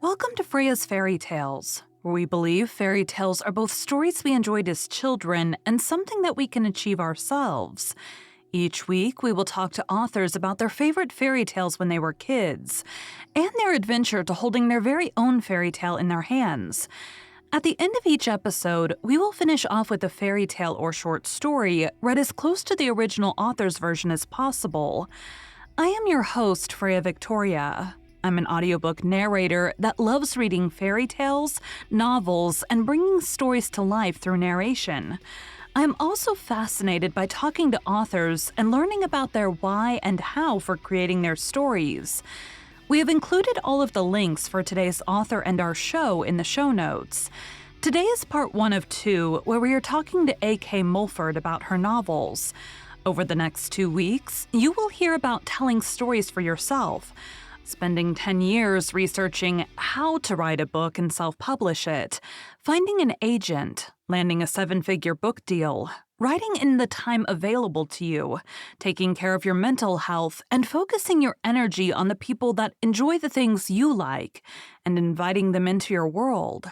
Welcome to Freya's Fairy Tales, where we believe fairy tales are both stories we enjoyed as children and something that we can achieve ourselves. Each week, we will talk to authors about their favorite fairy tales when they were kids, and their adventure to holding their very own fairy tale in their hands. At the end of each episode, we will finish off with a fairy tale or short story read as close to the original author's version as possible. I am your host, Freya Victoria. I'm an audiobook narrator that loves reading fairy tales, novels, and bringing stories to life through narration. I'm also fascinated by talking to authors and learning about their why and how for creating their stories. We have included all of the links for today's author and our show in the show notes. Today is part 1 of 2, where we are talking to A.K. Mulford about her novels. Over the next 2 weeks, you will hear about telling stories for yourself, spending 10 years researching how to write a book and self-publish it, finding an agent, landing a 7-figure book deal, writing in the time available to you, taking care of your mental health, and focusing your energy on the people that enjoy the things you like, and inviting them into your world.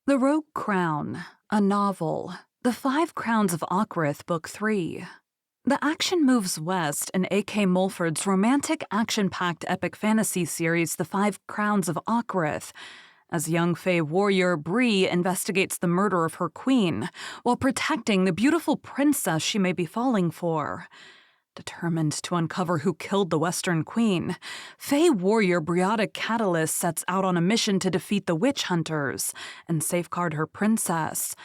The Rogue Crown, a novel, The 5 Crowns of Ockrith, Book 3. The action moves west in A.K. Mulford's romantic, action-packed epic fantasy series The 5 Crowns of Ockrith, as young Fey warrior Bree investigates the murder of her queen while protecting the beautiful princess she may be falling for. Determined to uncover who killed the Western Queen, Fey warrior Briata Catalyst sets out on a mission to defeat the witch hunters and safeguard her princess.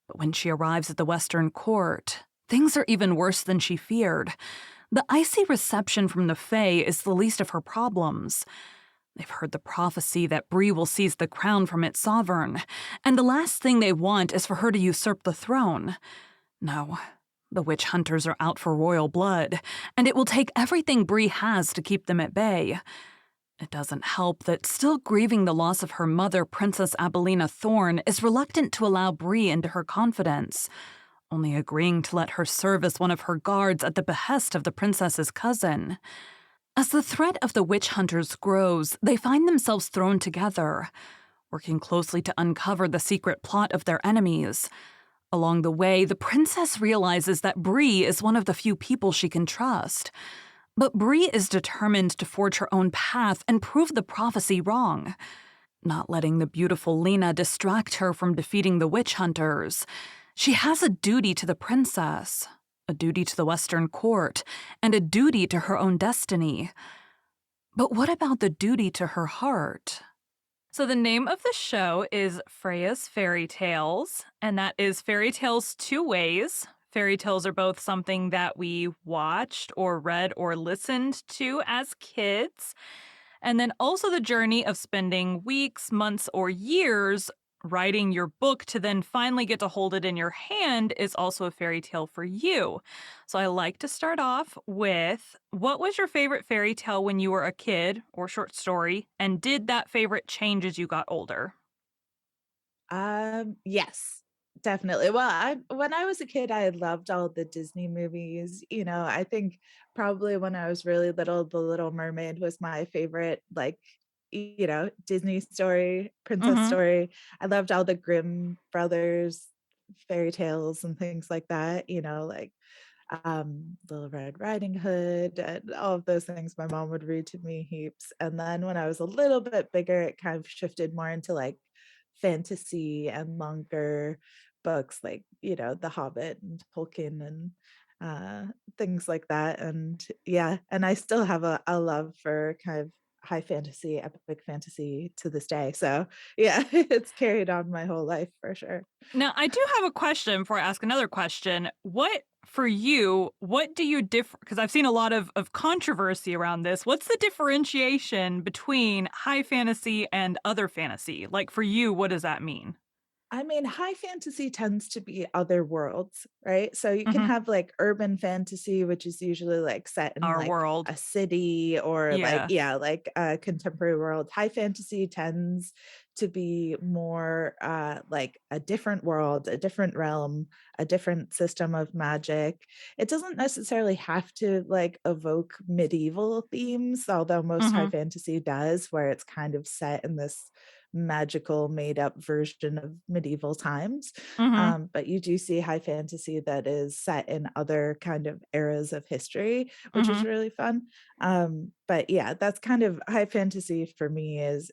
But when she arrives at the Western Court, things are even worse than she feared. The icy reception from the Fae is the least of her problems. They've heard the prophecy that Bree will seize the crown from its sovereign, and the last thing they want is for her to usurp the throne. No, the witch hunters are out for royal blood, and it will take everything Bree has to keep them at bay. It doesn't help that, still grieving the loss of her mother, Princess Abelina Thorne, is reluctant to allow Bree into her confidence, only agreeing to let her serve as one of her guards at the behest of the princess's cousin. As the threat of the witch hunters grows, they find themselves thrown together, working closely to uncover the secret plot of their enemies. Along the way, the princess realizes that Bree is one of the few people she can trust. But Bree is determined to forge her own path and prove the prophecy wrong, not letting the beautiful Lena distract her from defeating the witch hunters. She has a duty to the princess, a duty to the Western Court, and a duty to her own destiny. But what about the duty to her heart? So the name of the show is Freya's Fairy Tales, and that is fairy tales 2 ways. Fairy tales are both something that we watched or read or listened to as kids, and then also the journey of spending weeks, months, or years writing your book to then finally get to hold it in your hand is also a fairy tale for you. So I like to start off with, what was your favorite fairy tale when you were a kid, or short story, and did that favorite change as you got older? Yes, definitely. Well, I when I was a kid, I loved all the Disney movies. I think probably when I was really little, The Little Mermaid was my favorite, like, Disney story, princess Mhm. story. I loved all the Grimm brothers fairy tales and things like that, like Little Red Riding Hood and all of those things my mom would read to me heaps. And then when I was a little bit bigger, it kind of shifted more into like fantasy and longer books like, The Hobbit and Tolkien and uh things like that. And yeah, and I still have a love for kind of high fantasy, epic fantasy to this day. So yeah, it's carried on my whole life for sure. Now, I do have a question before I ask another question. What, for you, what do you differ? Because I've seen a lot of controversy around this. What's the differentiation between high fantasy and other fantasy? Like, for you, what does that mean? I mean, high fantasy tends to be other worlds, right? So you can Mhm. have like urban fantasy, which is usually like set in Our like world. a city or like, Yeah. yeah, like a contemporary world. High fantasy tends to be more like a different world, a different realm, a different system of magic. It doesn't necessarily have to like evoke medieval themes, although most high Mhm. fantasy does, where it's kind of set in this magical made up version of medieval times. Mhm. But you do see high fantasy that is set in other kind of eras of history, which is Mhm. really fun. But yeah, that's kind of high fantasy for me is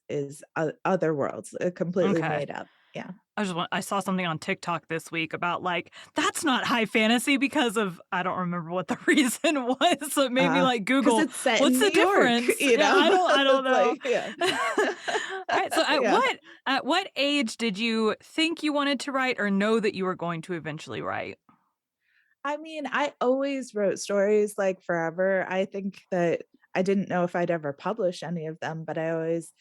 other worlds, completely Okay. made up. Yeah. I saw something on TikTok this week about, like, that's not high fantasy because of I don't remember what the reason was, so it made me, like, Because Google, it's set in "What's New the York, difference?" you Yeah, know? I don't It's know. like, yeah. Alright, so Yeah. at what age did you think you wanted to write or know that you were going to eventually write? I mean, I always wrote stories like forever. I think that I didn't know if I'd ever publish any of them, but I always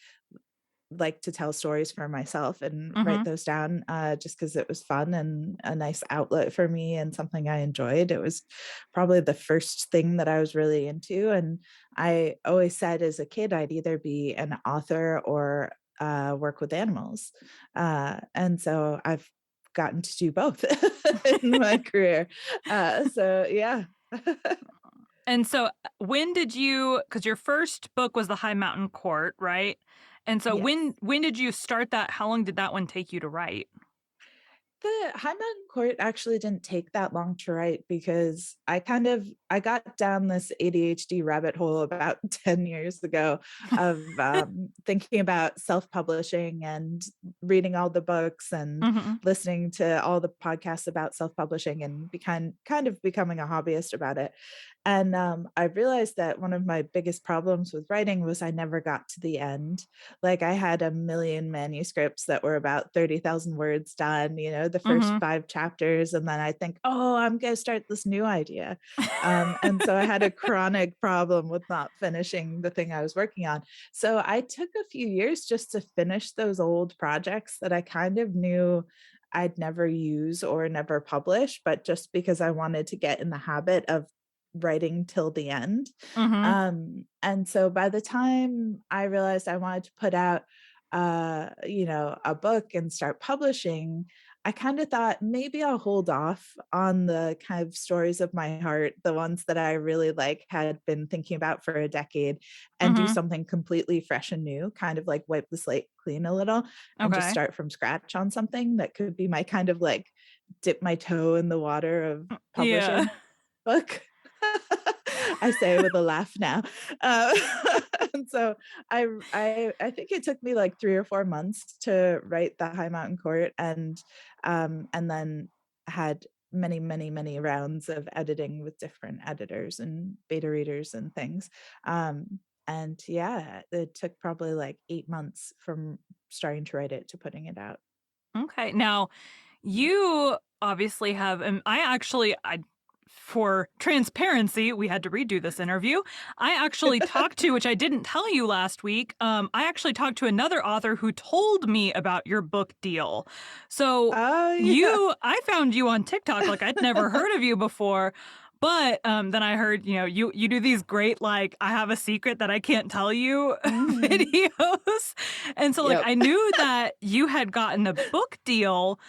like to tell stories for myself and write Mhm. those down, just because it was fun and a nice outlet for me and something I enjoyed. It was probably the first thing that I was really into, and I always said as a kid I'd either be an author or work with animals, and so I've gotten to do both in my career. So yeah. And so, when did you? Because your first book was The High Mountain Court, right? And so Yes. when did you start that? How long did that one take you to write? The High Mountain Court actually didn't take that long to write because I got down this ADHD rabbit hole about 10 years ago of thinking about self-publishing and reading all the books and Mhm. listening to all the podcasts about self-publishing and kind of becoming a hobbyist about it. And I realized that one of my biggest problems with writing was I never got to the end. Like I had a million manuscripts that were about 30,000 words done, you know, the first Mhm. 5 chapters, and then I think, "Oh, I'm gonna start this new idea." And so I had a chronic problem with not finishing the thing I was working on. So I took a few years just to finish those old projects that I kind of knew I'd never use or never publish, but just because I wanted to get in the habit of writing till the end. Mhm. And so by the time I realized I wanted to put out, you know, a book and start publishing, I kind of thought maybe I'll hold off on the kind of stories of my heart, the ones that I really like had been thinking about for a decade, and do Mhm. something completely fresh and new, kind of like wipe the slate clean a little and just Okay. start from scratch on something that could be my kind of like dip my toe in the water of Yeah. publishing book. I say with a laugh now. Uh, and so I think it took me like 3 or 4 months to write the High Mountain Court and then had many, many, many rounds of editing with different editors and beta readers and things. And yeah, it took probably like 8 months from starting to write it to putting it out. Okay. Now, you obviously have, and for transparency, we had to redo this interview. I actually talked to, which I didn't tell you last week. I actually talked to another author who told me about your book deal. So Oh, yeah. I found you on TikTok, like I'd never heard of you before. But then I heard, you do these great, like, I have a secret that I can't tell you Mhm. videos. And so, like, Yep. I knew that you had gotten a book deal,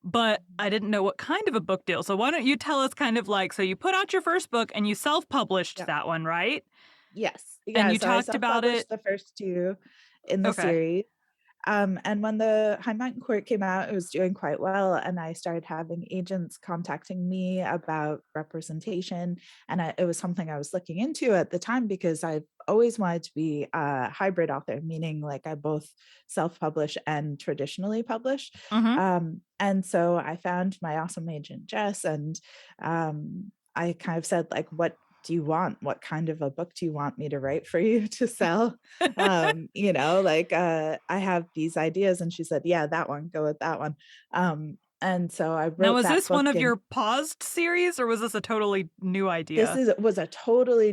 but I didn't know what kind of a book deal. So why don't you tell us kind of like, so you put out your first book and you self-published Yep. that one, right? Yes. And Yeah, you so I talked about it. self-published the first 2 in the Okay. series. And when the High Mountain Court came out, it was doing quite well, and I started having agents contacting me about representation, and it was something I was looking into at the time because I've always wanted to be a hybrid author, meaning like I both self-publish and traditionally publish. Mhm. And so I found my awesome agent Jess, and I kind of said like, "What do you want? What kind of a book do you want me to write for you to sell?" You know, like, I have these ideas, and she said, "Yeah, that one, go with that one." And so I Now, wrote was that this one book, of and your paused series or was this a totally new this idea? is was a totally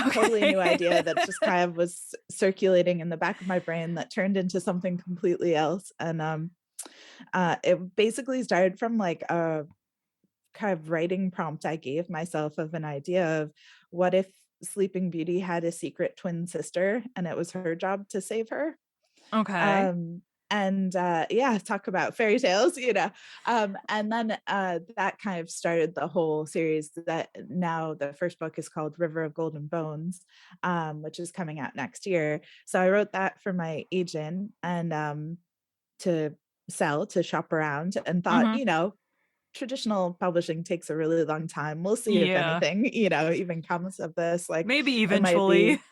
Okay. new idea that just kind of was circulating in the back of my brain that turned into something completely else, and, It basically started from like a kind of writing prompt I gave myself of an idea of what if Sleeping Beauty had a secret twin sister and it was her job to save her. Okay. Um, yeah, talk about fairy tales, and then, that kind of started the whole series that now the first book is called River of Golden Bones, which is coming out next year. So I wrote that for my agent and, to sell, to shop around and thought, Mhm. traditional publishing takes a really long time. We'll see if Yeah. anything, even comes of this. Like, Maybe it might eventually. be,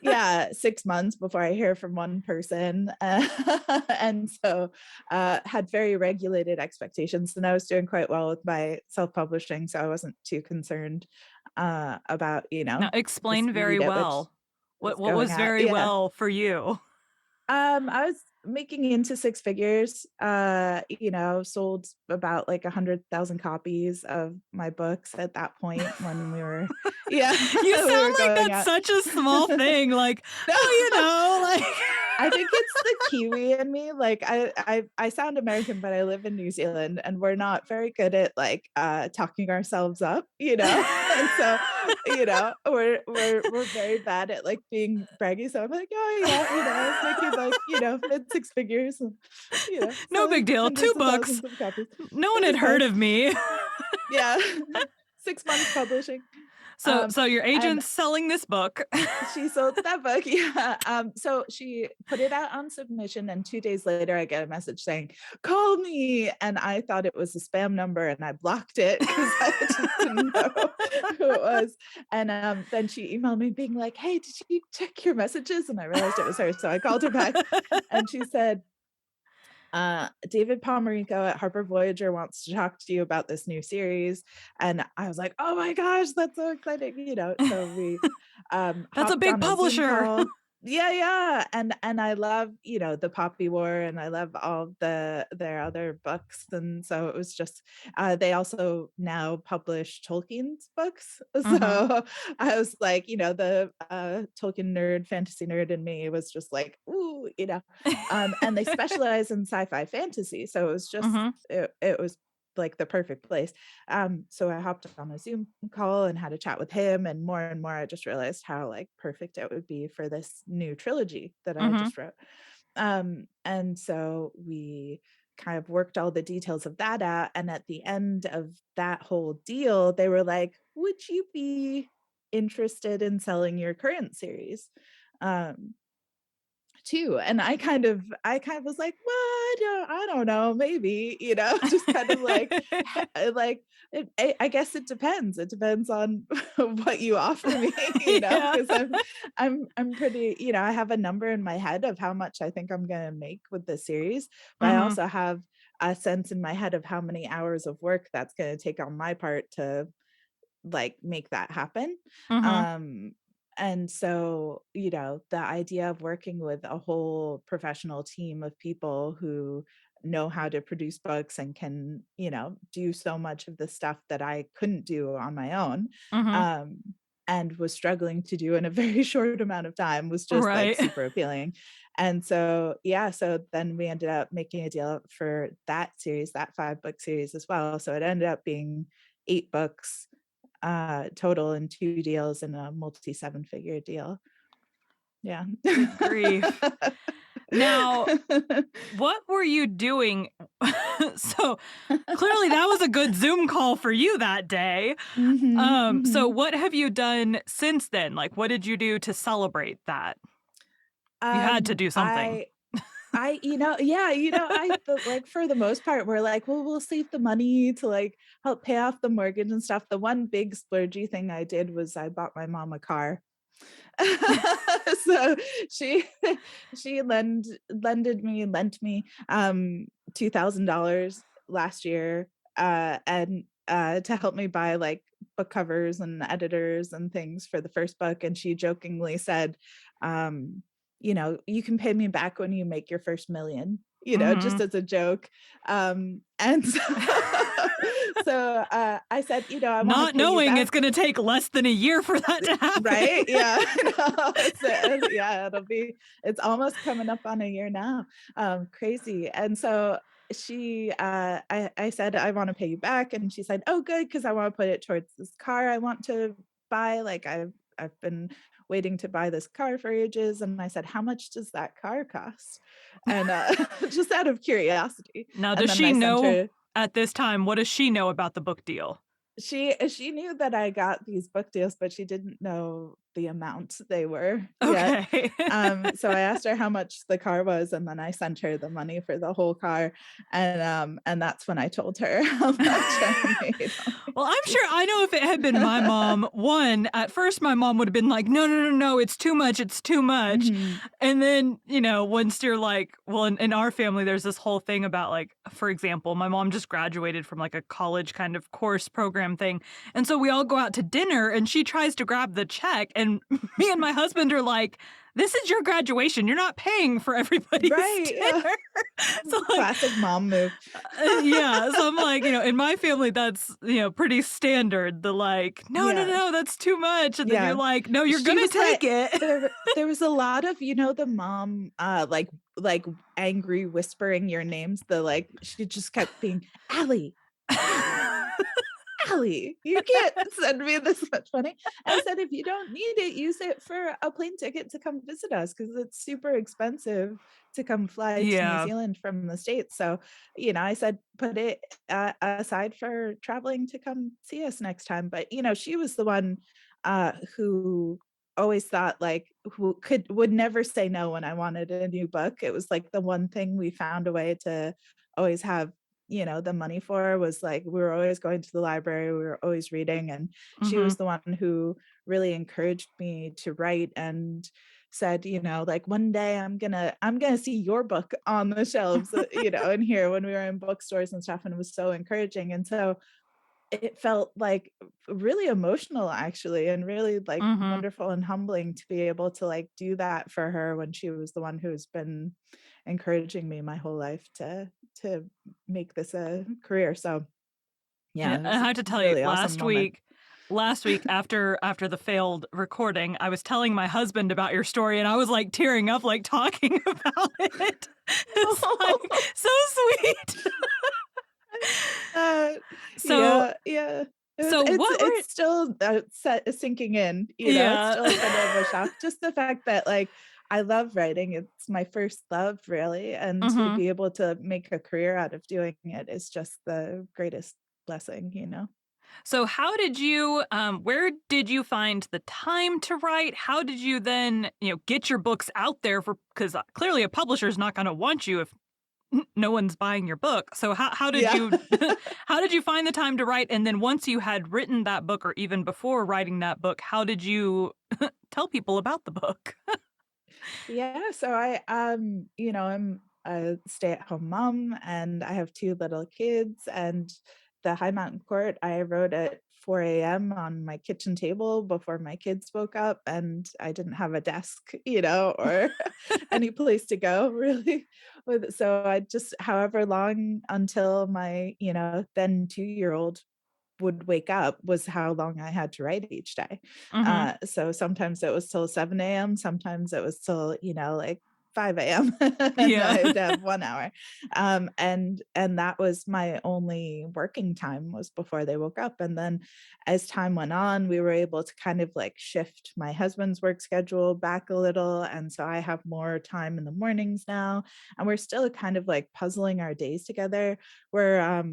yeah, 6 months before I hear from one person. And so, had very regulated expectations, and I was doing quite well with my self-publishing, so I wasn't too concerned, about, Now the explain very speed at which well. it was What going was out. very Yeah. well for you? I was making into 6 figures, sold about like 100,000 copies of my books at that point when we were, yeah, You we sound were like going that's out. such a small thing, like, No. "Oh, like." I think it's the Kiwi in me. Like I sound American, but I live in New Zealand and we're not very good at like talking ourselves up, And so, we're very bad at like being braggy. So I'm like, oh yeah, I was making like, mid six figures and No big selling deal, 2 hundreds of books. thousands of copies. No one It had was fine. heard of me. Yeah. 6 months publishing. Um So your and agent's selling this book. she sold that book, yeah, so she put it out on submission, and 2 days later, I get a message saying, "Call me," and I thought it was a spam number, and I blocked it because I just didn't know who it was, and, then she emailed me being like, "Hey, did you check your messages?" And I realized it was her, so I called her back, and she said, David Palmerico at Harper Voyager wants to talk to you about this new series. And I was like, oh my gosh, that's so exciting. So we That's a hopped big on a Zoom publisher. call. Yeah, yeah. And I love, the Poppy War and I love all their other books. And so it was just they also now publish Tolkien's books. Mhm, So I was like, the Tolkien nerd, fantasy nerd in me was just like, ooh, and they specialize in sci-fi fantasy, so it was just mhm, it was like the perfect place. So I hopped on a Zoom call and had a chat with him, and more I just realized how like perfect it would be for this new trilogy that I mhm, just wrote. And so we kind of worked all the details of that out, and at the end of that whole deal, they were like, "Would you be interested in selling your current series?" Um, too. And I kind of was like, "Well, I don't know, maybe," just kind of like like I guess it depends. It depends on what you offer me, Yeah. because I'm pretty, I have a number in my head of how much I think I'm gonna make with the series, but I Mhm, also have a sense in my head of how many hours of work that's gonna take on my part to like make that happen. mhm, Um, and so, the idea of working with a whole professional team of people who know how to produce books and can, do so much of the stuff that I couldn't do on my own, mhm. um, and was struggling to do in a very short amount of time was just like Right. super appealing. And so, yeah, so then we ended up making a deal for that series, that 5-book series as well. So it ended up being 8 books total in 2 deals and a multi 7-figure deal. Yeah. Good grief. Now, what were you doing? So, clearly that was a good Zoom call for you that day. Mhm, So mhm. what have you done since then? Like, what did you do to celebrate that? You had to do something. Yeah, I but, like, for the most part, we're like, "Well, we'll save the money to, like, help pay off the mortgage and stuff." The one big splurgy thing I did was I bought my mom a car. So she she lent me $2,000 last year and to help me buy like book covers and editors and things for the first book, and she jokingly said, um you can pay me back when you make your first million, just Mhm. as a joke. And so, I said, I want to Not pay you knowing back. it's gonna take less than a year for that to happen. Right? Yeah. No, yeah, it's almost coming up on a year now. Crazy. And so I said, I want to pay you back. And she said, oh, good, because I want to put it towards this car I want to buy. Like I've been waiting to buy this car for ages. And I said, how much does that car cost? And just out of curiosity. Now, And does then she I sent know her. at this time, what does she know about the book deal? She knew that I got these book deals, but she didn't know the amount they were yet. Okay. So I asked her how much the car was, and then I sent her the money for the whole car, and that's when I told her how much I made on Well, I'm these. sure I know if it had been my mom, one, at first my mom would have been like, "No, no, no, no, it's too much, it's too much." Mhm. And then, once you're like, well, in our family, there's this whole thing about like, for example, my mom just graduated from like a college kind of course program thing. And so we all go out to dinner and she tries to grab the check. And me and my husband are like, this is your graduation. You're not paying for everybody's Right, yeah. dinner. So like, Classic mom move. yeah, so I'm like, in my family, that's, pretty standard. The like, "No, no, Yeah. no, that's too much," and then you're Yeah. like, "No, you're She gonna was like take it." there was a lot of, the mom, like angry whispering your names, she just kept being, "Allie, Allie, Allie, you can't send me this much money." I said, "If you don't need it, use it for a plane ticket to come visit us because it's super expensive to come fly to New Yeah. Zealand from the States." So, I said, "Put it aside for traveling to come see us next time." But, she was the one who always thought like who would never say no when I wanted a new book. It was like the one thing we found a way to always have the money for was like we were always going to the library, we were always reading, and she was Mhm. the one who really encouraged me to write and said, like one day I'm gonna see your book on the shelves, in here when we were in bookstores and stuff, and it was so encouraging. And so it felt like really emotional actually and really like Mhm. wonderful and humbling to be able to like do that for her when she was the one who's been encouraging me my whole life to make this a career. So Yeah, yeah, it I was a have to tell you, really awesome moment. last week after the failed recording, I was telling my husband about your story, and I was, like, tearing up, like, talking about it. It's, like, so sweet. Uh, So yeah, yeah. so what It's were still, sinking in, it's Yeah. still kind of a shock. Just the fact that, like, I love writing, it's my first love, really, and to Mhm. be able to make a career out of doing it is just the greatest blessing. So how did you where did you find the time to write? How did you then, get your books out there for cuz clearly a publisher's not going to want you if no one's buying your book. So how did Yeah. you how did you find the time to write, and then once you had written that book or even before writing that book, how did you tell people about the book? Yeah, so I'm a stay-at-home mom and I have 2 little kids, and the High Mountain Court I wrote at 4 a.m. on my kitchen table before my kids woke up, and I didn't have a desk, or any place to go really so I just however long until my, then 2-year-old would wake up was how long I had to write each day. Mhm. So sometimes it was till 7 a.m., sometimes it was till, like 5 a.m. and Yeah. I'd have 1 hour. And that was my only working time was before they woke up. And then as time went on, we were able to kind of like shift my husband's work schedule back a little. And so I have more time in the mornings now. And we're still kind of like puzzling our days together. We're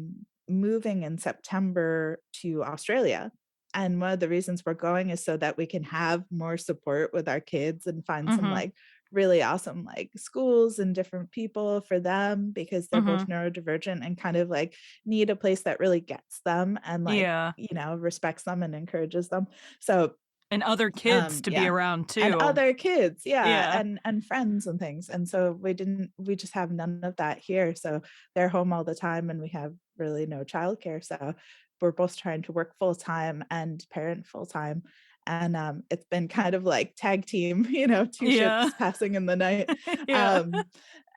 moving in September to Australia. And one of the reasons we're going is so that we can have more support with our kids and find some Mhm. like really awesome like schools and different people for them because they're both Mhm. neurodivergent and kind of like need a place that really gets them and like, Yeah. respects them and encourages them. So And other kids to be yeah. around And too. other kids, yeah, Yeah. and friends and things, and so we just have none of that here, so they're home all the time, and we have really no childcare, so we're both trying to work full time and parent full time, and it's been kind of like tag team, two Yeah. ships passing in the night. Yeah. Um,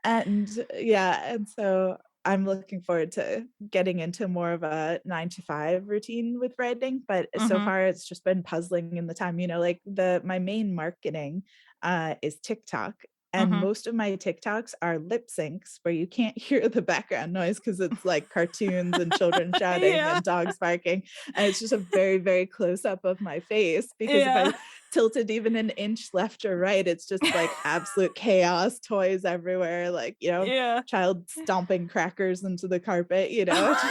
and yeah, and so I'm looking forward to getting into more of a 9 to 5 routine with writing, but so Mhm. far it's just been puzzling in the time, like the my main marketing is TikTok. And Mhm. most of my TikToks are lip syncs where you can't hear the background noise because it's like cartoons and children shouting Yeah. and dogs barking. And it's just a very, very close up of my face because if Yeah. I tilted even an inch left or right, it's just like absolute chaos, toys everywhere, like, Yeah. child stomping crackers into the carpet, just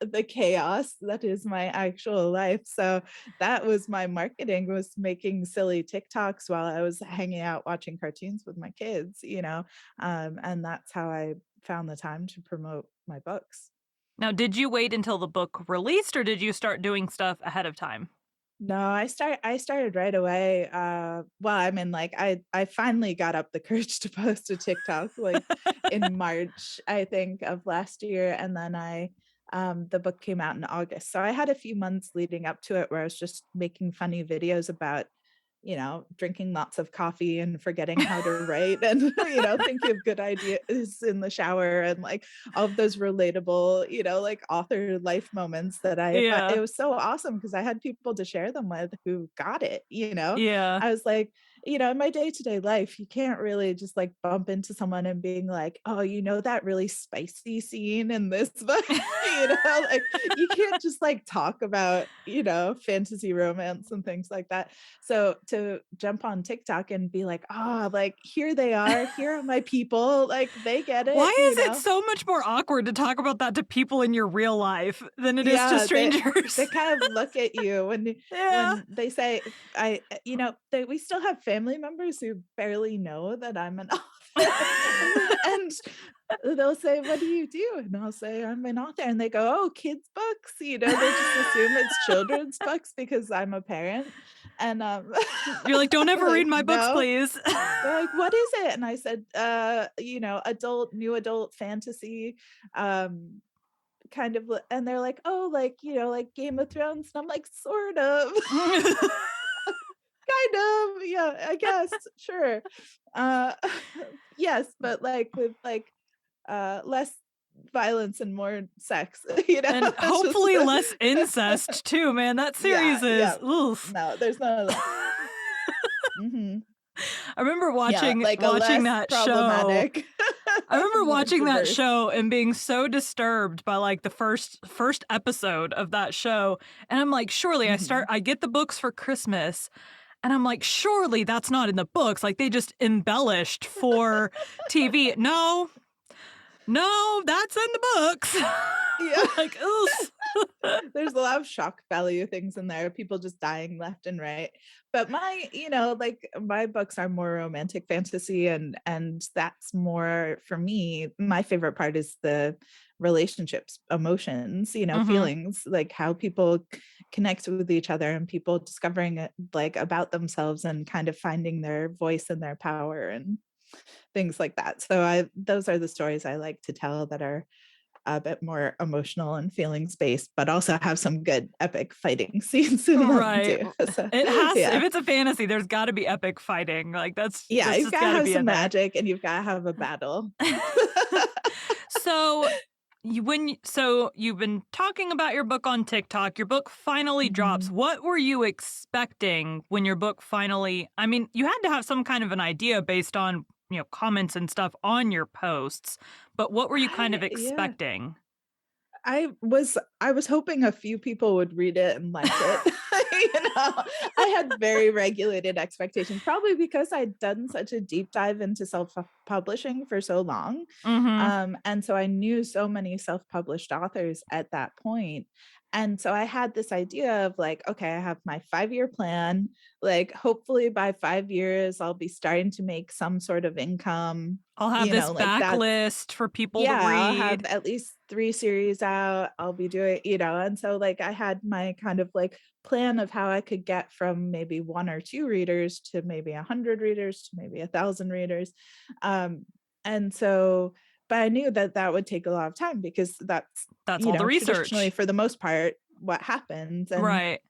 the chaos that is my actual life. So that was my marketing, was making silly TikToks while I was hanging out watching cartoons with my kids, and that's how I found the time to promote my books. Now, did you wait until the book released, or did you start doing stuff ahead of time? No, I started right away. Well, I mean, like I finally got up the courage to post a TikTok like in March, I think, of last year. And then the book came out in August. So I had a few months leading up to it where I was just making funny videos about, drinking lots of coffee and forgetting how to write and, thinking of good ideas in the shower and like all of those relatable, like author life moments that I thought Yeah. it was so awesome because I had people to share them with who got it. Yeah. I was like, in my day-to-day life, you can't really just like bump into someone and being like, oh, that really spicy scene in this book, like you can't just like talk about, fantasy romance and things like that. So to jump on TikTok and be like, "Ah, like here they are, here are my people, like they get Why it." is it so much more awkward to talk about that to people in your real life than it is to Yeah, they strangers? kind of look at you Yeah. when they say we still have family members who barely know that I'm an author. And they'll say, "What do you do?" And I'll say, "I'm an author." And they go, "Oh, kids books." They just assume it's children's books because I'm a parent. And You're like, "Don't I'm ever read like, my books, "No." please." They're like, "What is it?" And I said, new adult fantasy, um, kind of and they're like, "Oh, like, like Game of Thrones." And I'm like, "Sort of." Kind of, yeah, I guess, sure. Uh, yes, but, like, with, like, less violence and more sex, And That's just hopefully less incest too, man. That Yeah, series is yeah. oof. No, there's none of that. Mhm. I remember Yeah, watching like a watching less that show. problematic, I remember more watching that diverse. show and being so disturbed by, like, the first episode of that show, and I'm like, "Surely Mhm. I get the books for Christmas, and I'm like, "Surely that's not in the books, like, they just embellished for TV." No, no, that's in the books. Yeah. Like, oof. There's a lot of shock value things in there, people just dying left and right. But like my books are more romantic fantasy and that's more for me, my favorite part is the relationships, emotions, Mhm. feelings, like how people connect with each other and people discovering it, like about themselves and kind of finding their voice and their power and things like that. So I those are the stories I like to tell that are a bit more emotional and feelings based, but also have some good epic fighting scenes in them Right. too. So, It has if yeah. it's a fantasy, there's gotta be epic fighting, like, Yeah, that's you've just gotta gotta have be some in there. magic and you've gotta have a battle. So, so you've been talking about your book on TikTok, your book finally drops. Mhm. What were you expecting when your book finally I mean, you had to have some kind of an idea based on, comments and stuff on your posts, but what were you kind of Yeah. expecting? I was hoping a few people would read it and like it. I had very regulated expectations, probably because I'd done such a deep dive into self-publishing for so long. Mhm. And so I knew so many self-published authors at that point. And so I had this idea of like, okay, I have my 5-year plan. Like, hopefully by 5 years, I'll be starting to make some sort of income, I'll have this like that's backlist for people to yeah, I'll have read. at least 3 series out. I'll be doing and so, like, I had my kind of, like, plan of how I could get from maybe 1 or 2 readers to maybe 100 readers to maybe 1,000 readers, and so but I knew that that would take a lot of time because that's, That's all the traditionally, research. for the most part, what happens, and Right.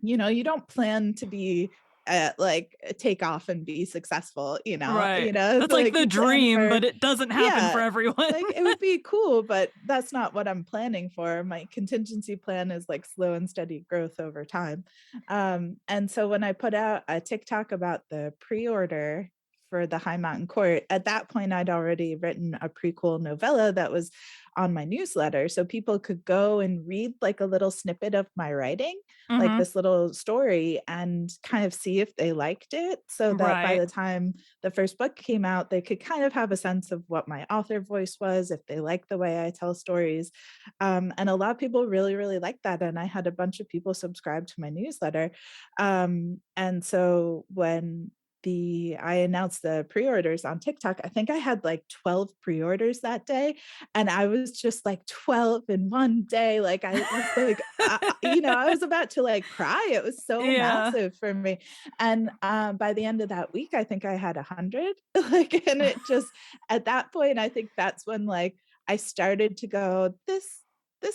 you don't plan to be like take off and be successful, Right. That's like like the you plan dream, for, but it doesn't happen for yeah, everyone. like it would be cool, but that's not what I'm planning for. My contingency plan is like slow and steady growth over time. And so when I put out a TikTok about the pre-order for the High Mountain Court, at that point I'd already written a prequel novella that was on my newsletter. So people could go and read like a little snippet of my writing, like Mhm. this little story, and kind of see if they liked it, so that by Right. the time the first book came out, they could kind of have a sense of what my author voice was, if they like the way I tell stories. And a lot of people really, really liked that. And I had a bunch of people subscribe to my newsletter. And so when I announced the pre-orders on TikTok, I think I had like 12 pre-orders that day. And I was just like 12 in one day. Like I was like, I was about to like cry. It was so Yeah. massive for me. And by the end of that week, I think I had 100. Like, and it just at that point, I think that's when like I started to go, this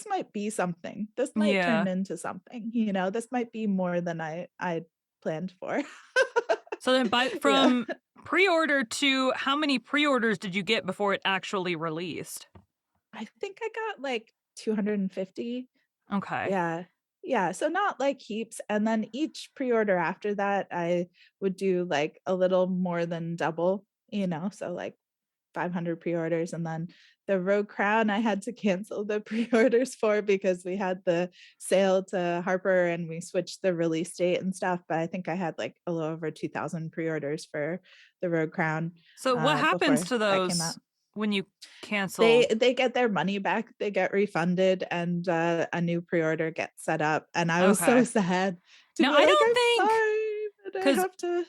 might be something. This might turn Yeah. into something. This might be more than I planned for. So then Yeah. from pre-order to how many pre-orders did you get before it actually released? I think I got like 250. Okay. Yeah. Yeah, so not like heaps, and then each pre-order after that, I would do like a little more than double, so like 500 pre-orders. And then the Rogue Crown, I had to cancel the pre-orders for because we had the sale to Harper and we switched the release date and stuff, but I think I had like a little over 2,000 pre-orders for the Rogue Crown, So what happens before to that came out. those when you They cancel? they get their money back, they get refunded, and, a new pre-order gets set up, and I was so Okay. sad to Now be I like, don't "I'm think sorry that I cuz have to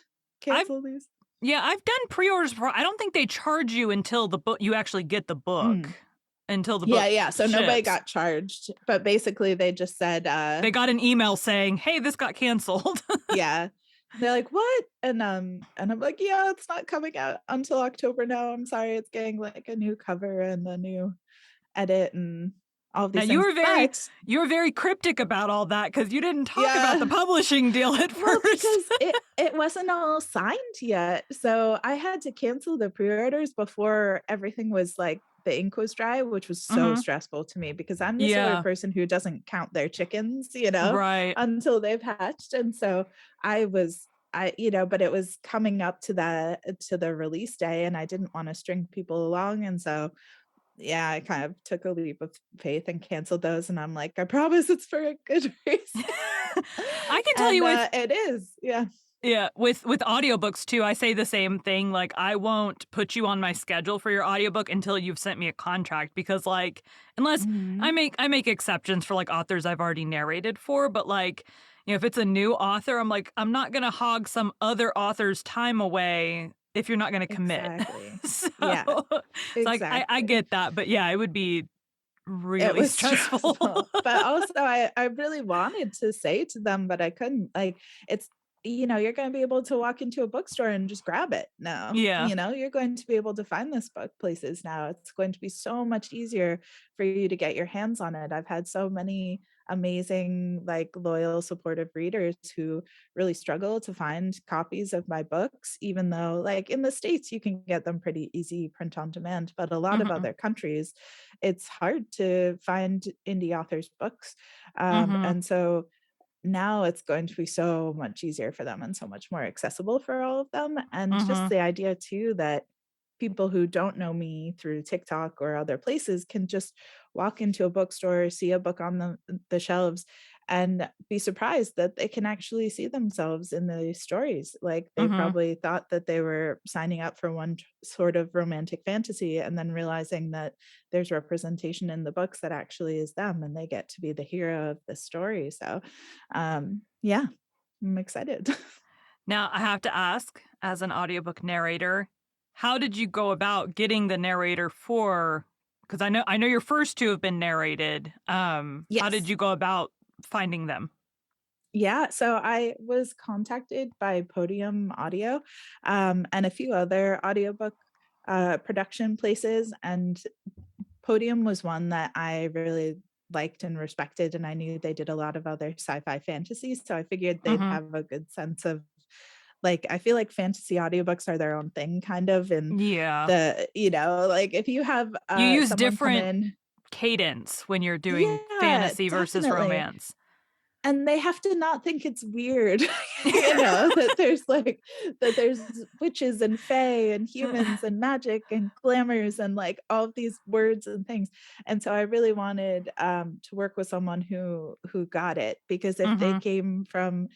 I've cancel these." yeah, I've done pre-orders before. I don't think they charge you until the book you actually get the book, Mm. until the Yeah, book yeah, so nobody ships. got charged, but basically they just said, They got an email saying, "Hey, this got canceled." yeah. They're like, "What?" And I'm like, "Yeah, it's not coming out until October now, I'm sorry, it's getting, like, a new cover and a new edit and all of Now these things." But you were very cryptic about all that because you didn't talk about the yeah. publishing deal at Well, first. because it wasn't all signed yet, so I had to cancel the pre-orders before everything was like the ink was dry, which was so Mhm. stressful to me because I'm the sort of Yeah. person who doesn't count their chickens, Right. until they've hatched, and so but it was coming up to the release day, and I didn't wanna string people along, and so, yeah, I kind of took a leap of faith and canceled those, and I'm like, "I promise it's for a good reason." I can tell And, you with it is, yeah. yeah, with audiobooks too, I say the same thing, like, I won't put you on my schedule for your audiobook until you've sent me a contract because, like, unless Mhm. I make exceptions for, like, authors I've already narrated for, but, like, if it's a new author, I'm like, I'm not gonna hog some other author's time away if you're not gonna commit. Exactly. So Yeah, it's like, I exactly. get that, but yeah, it would be It really was stressful. stressful, but also I really wanted to say to them, but I couldn't, like, it's you're gonna be able to walk into a bookstore and just grab it now, Yeah. you're going to be able to find this book places now, it's going to be so much easier for you to get your hands on it. I've had so many amazing, like, loyal, supportive readers who really struggle to find copies of my books, even though, like, in the States, you can get them pretty easy print on demand, but a lot of Mhm. other countries, it's hard to find indie authors' books. Mhm. And so now it's going to be so much easier for them and so much more accessible for all of them. And just Mhm. the idea too that people who don't know me through TikTok or other places can just walk into a bookstore, see a book on the shelves, and be surprised that they can actually see themselves in the stories. Like they Mhm. probably thought that they were signing up for sort of romantic fantasy and then realizing that there's representation in the books that actually is them and they get to be the hero of the story. So, yeah, I'm excited. Now, I have to ask, as an audiobook narrator, how did you go about getting the narrator for because I know your first 2 have been narrated. How did Yes. you go about finding them? Yeah, so I was contacted by Podium Audio, and a few other audiobook, production places, and Podium was one that I really liked and respected, and I knew they did a lot of other sci-fi fantasies, so I figured they'd Mhm. have a good sense of like, I feel like fantasy audiobooks are their own thing kind of, and Yeah. like, if you have, You use someone come different in. cadence when you're doing Yeah, fantasy versus definitely. romance. And they have to not think it's weird, that there's witches and fae and humans and magic and glamours and, like, all of these words and things. And so I really wanted, to work with someone who got it, because if they Mhm. came from,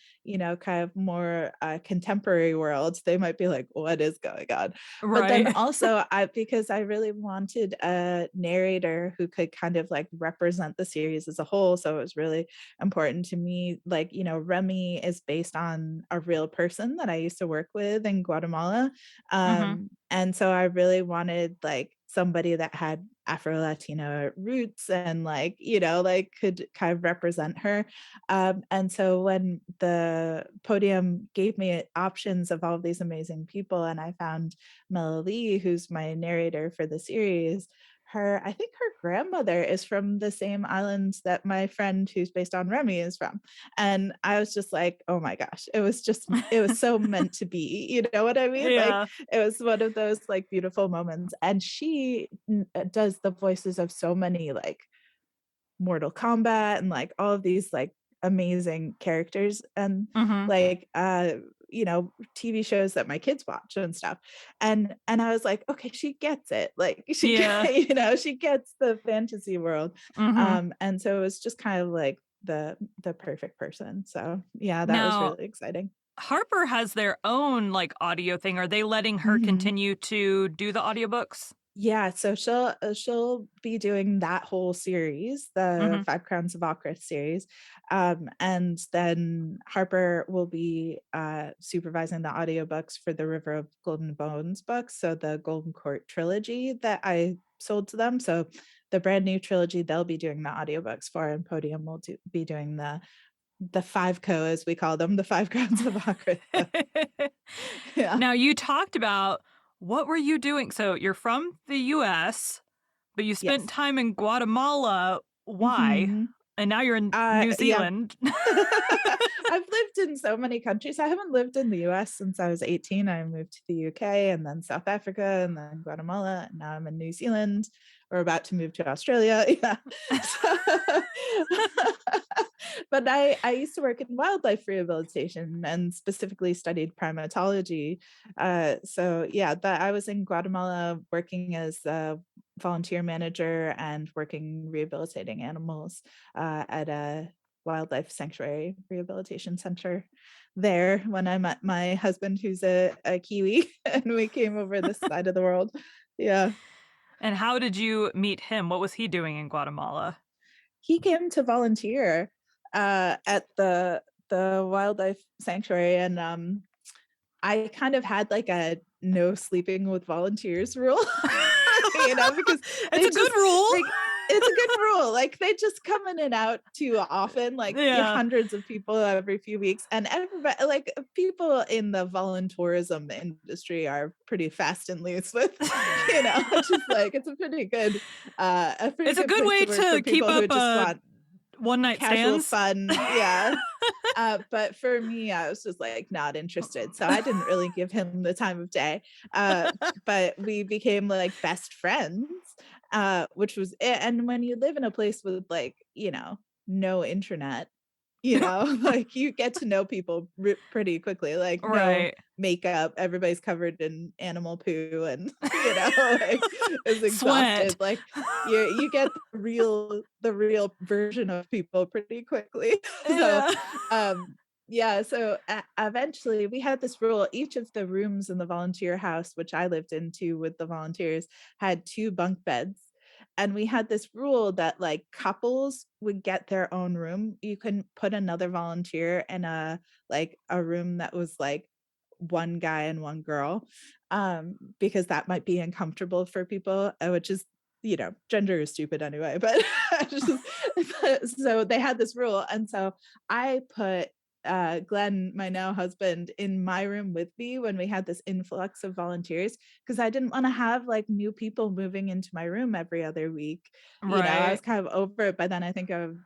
kind of more, contemporary worlds, they might be like, "What is going on?" But then Right. also, because I really wanted a narrator who could kind of, like, represent the series as a whole, so it was really important to me. Like, Remy is based on a real person that I used to work with in Guatemala. Mhm. And so I really wanted like somebody that had Afro Latina roots and like, like could kind of represent her. And so when the podium gave me options of all of these amazing people, and I found Mela Lee, who's my narrator for the series, I think her grandmother is from the same islands that my friend who's based on Remy is from. And I was just like, "Oh my gosh." It was so meant to be, you know what I mean? Like, Yeah. it was one of those, like, beautiful moments, and she does the voices of so many, like, Mortal Kombat and, like, all of these, like, amazing characters and, Mhm. like, TV shows that my kids watch and stuff. And I was like, "Okay, she gets it." Like, she Yeah. get she gets the fantasy world. Mhm. And so it was just kind of like the perfect person. So, yeah, that was Now, really exciting. Harper has their own, like, audio thing. Are they letting her Mhm. continue to do the audiobooks? Yeah, so she'll be doing that whole series, the Mhm. Five Crowns of Okra series, and then Harper will be supervising the audiobooks for the River of Golden Bones books, so the Golden Court trilogy that I sold to them. So the brand new trilogy they'll be doing the audiobooks for, and Podium will be doing the five co as we call them, the Five Crowns of Okra. Yeah. Now, you talked about what were you doing? So, you're from the US, but you spent Yes. time in Guatemala. Why? Mhm. And now you're in New Yeah. Zealand. I've lived in so many countries. I haven't lived in the US since I was 18. I moved to the UK and then South Africa and then Guatemala, and now I'm in New Zealand. We're about to move to Australia. Yeah. So but I used to work in wildlife rehabilitation and specifically studied primatology. So yeah, that I was in Guatemala working as a volunteer manager and working rehabilitating animals at a wildlife sanctuary rehabilitation center there when I met my husband, who's a Kiwi, and we came over this side of the world. Yeah. And how did you meet him? What was he doing in Guatemala? He came to volunteer at the wildlife sanctuary, and I kind of had like a no sleeping with volunteers rule, because It's they a good just rule. like it's a good rule. Like they just come in and out too often, like Yeah. hundreds of people every few weeks. And everybody like people in the voluntourism industry are pretty fast and loose with, just like a pretty It's a good good place to way work for to keep people who up, just want one night casual stands. fun. Yeah. But for me, I was just like not interested. So I didn't really give him the time of day. But we became like best friends, which was, and when you live in a place with like, no internet, like you get to know people pretty quickly, like no Right. makeup, everybody's covered in animal poo and, like is Sweat. exhausted. Like you get the real version of people pretty quickly. So, Yeah. yeah, so eventually we had this rule. Each of the rooms in the volunteer house, which I lived into with the volunteers, had two bunk beds. And we had this rule that like couples would get their own room. You couldn't put another volunteer in a room that was like one guy and one girl, because that might be uncomfortable for people, which is, gender is stupid anyway, but just, so they had this rule. And so I put Glenn, my now husband, in my room with me when we had this influx of volunteers because I didn't want to have like new people moving into my room every other week. You know, I was Right. kind of over it by then. I think I've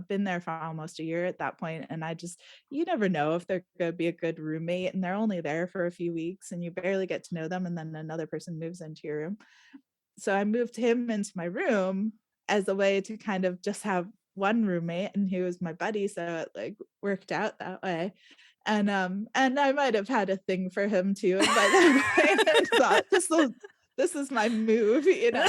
been there for almost a year at that point, and I just you never know if they're going to be a good roommate, and they're only there for a few weeks, and you barely get to know them, and then another person moves into your room. So I moved him into my room as a way to kind of just have one roommate, and he was my buddy, so it like worked out that way. And I might have had a thing for him too, and by that point I thought this is my move, you know.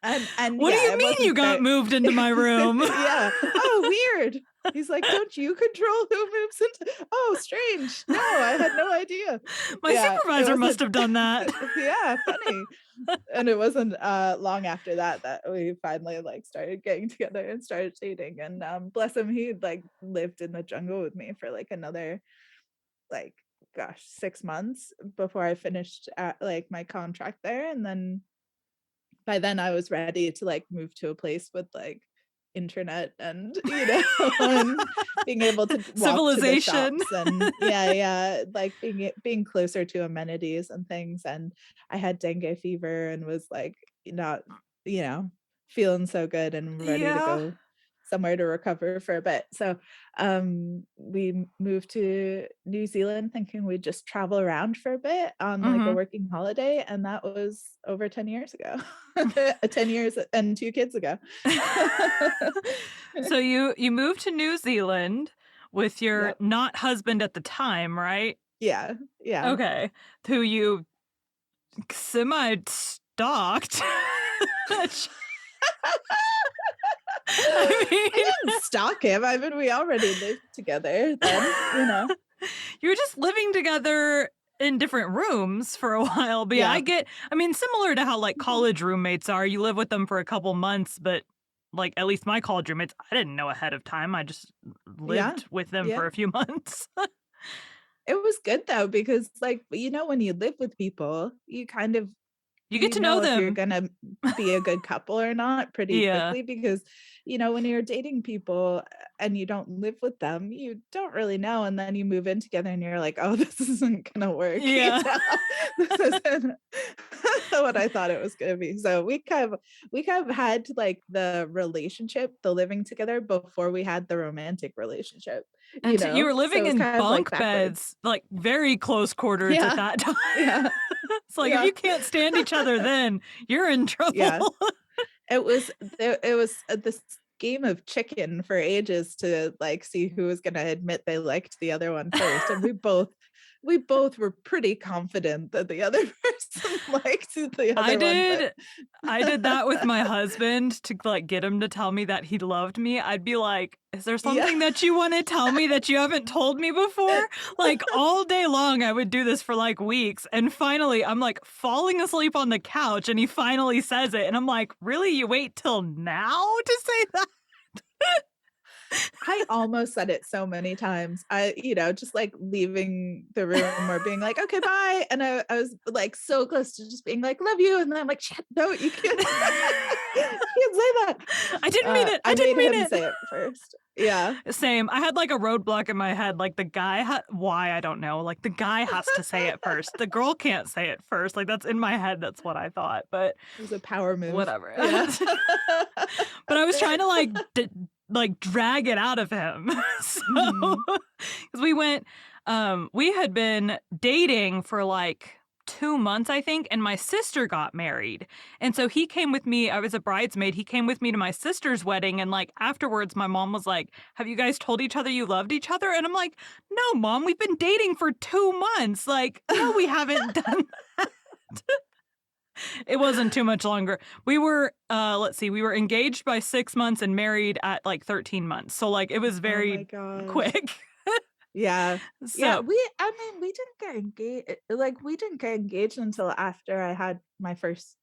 And What do yeah, you it mean you wasn't got very moved into my room? yeah. Oh, weird. He's like, "Don't you control who moves into?" Oh, strange. No, I had no idea. My Yeah, it supervisor must wasn't have done that. yeah, funny. And it wasn't long after that that we finally like started getting together and started dating. And bless him, he like lived in the jungle with me for like another like gosh 6 months before I finished like my contract there. And then by then I was ready to like move to a place with like internet and and being able to walk to the Civilization. shops and like being closer to amenities and things. And I had dengue fever and was like not you know feeling so good and ready to Yeah. go somewhere to recover for a bit. So we moved to New Zealand thinking we'd just travel around for a bit on like a Mhm. working holiday, and that was over 10 years ago. 10 years and 2 kids ago. So you moved to New Zealand with your Yep. not husband at the time, right? Yeah, yeah. Okay. Who you semi-stalked. I I mean, didn't stalk him. I mean, we already lived together then, you know? you were just living together in different rooms for a while. But yeah, Yeah. I mean, similar to how like Mhm. college roommates are, you live with them for a couple months, but like at least my college roommates, I didn't know ahead of time. I just Yeah. lived with them Yeah. for a few months. It was good though because, like, when you live with people, you kind of You get you to know know if you're them. gonna be a good couple or not pretty Yeah. quickly because, when you're dating people and you don't live with them, you don't really know, and then you move in together and you're like, "Oh, this isn't gonna work," Yeah. This isn't what I thought it was gonna be. So we kind of had, like, the relationship, the living together before we had the romantic relationship, And so you were So it living was in kind of, like, bunk backwards. beds, like very close quarters at Yeah. that time. Yeah. It's like if Yeah. you can't stand each other then, you're in trouble. Yeah. It was this game of chicken for ages to, like, see who was gonna admit they liked the other one first, and we both were pretty confident that the other person liked the I other one, but did I did that with my husband to, like, get him to tell me that he loved me. I'd be like, "Is there yeah. something that you wanna tell me that you haven't told me before?" Like, all day long, I would do this for, like, weeks, and finally, I'm, like, falling asleep on the couch, and he finally says it, and I'm like, "Really? You wait till now to say that?" I almost said it so many times. Just like leaving the room or being like, "Okay, bye." And I was like so close to just being like, "Love you." And then I'm like, "Shit, no, you can't, you can't say that." I didn't mean it, I I didn't made mean him it. say it first. Yeah. Same. I had, like, a roadblock in my head, like, the guy why, I don't know, like, the guy has to say it first. The girl can't say it first, like, that's in my head, that's what I thought, but It was a power move. whatever. Yeah. But I was trying to, like, drag it out of him. So, Mhm. 'cause we had been dating for, like, 2 months, I think, and my sister got married, and so he came with me. I was a bridesmaid. He came with me to my sister's wedding, and, like, afterwards, my mom was like, "Have you guys told each other you loved each other?" And I'm like, "No, mom, we've been dating for 2 months." Like, "No, we haven't done that." It wasn't too much longer. We were, let's see, we were engaged by 6 months and married at, like, 13 months. So, like, it was Oh my very gosh. quick. Yeah. Yeah, So we didn't get engaged like, we didn't get engaged until after I had my first